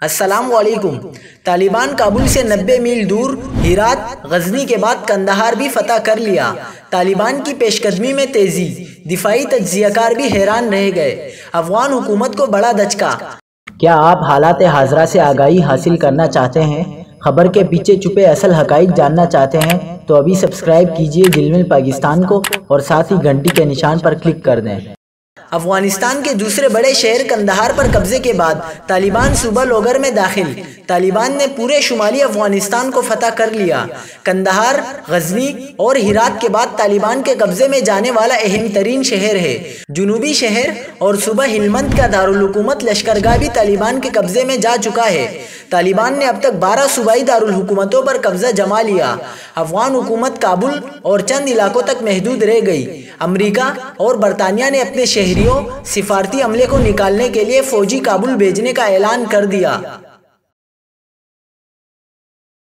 السلام علیکم۔ طالبان کابل سے 90 میل دور ہرات، غزنی کے بعد قندھار بھی فتح کر لیا۔ طالبان کی پیش قدمی میں تیزی، دفاعی تجزیہ کار بھی حیران رہ گئے۔ افغان حکومت کو بڑا دھچکا۔ کیا آپ حالات حاضرہ سے آگاہی حاصل کرنا چاہتے ہیں؟ خبر کے پیچھے چھپے اصل حقائق جاننا چاہتے ہیں تو ابھی سبسکرائب کیجئے ذیل پاکستان کو اور ساتھ ہی گھنٹی کے نشان پر کلک کر دیں۔ افغانستان کے دوسرے بڑے شہر قندھار پر قبضے کے بعد طالبان صوبہ لوگر میں داخل۔ طالبان نے پورے شمالی افغانستان کو فتح کر لیا۔ قندھار، غزنی اور ہرات کے بعد طالبان کے قبضے میں جانے والا اہم ترین شہر ہے۔ جنوبی شہر اور صوبہ ہلمند کا دارالحکومت لشکرگاہ بھی طالبان کے قبضے میں جا چکا ہے۔ طالبان نے اب تک 12 صوبائی دارالحکومتوں پر قبضہ جما لیا۔ افغان حکومت کابل اور چند علاقوں تک محدود رہ گئی۔ امریکہ اور برطانیہ نے اپنے شہریوں، سفارتی عملے کو نکالنے کے لیے فوجی کابل بھیجنے کا اعلان کر دیا۔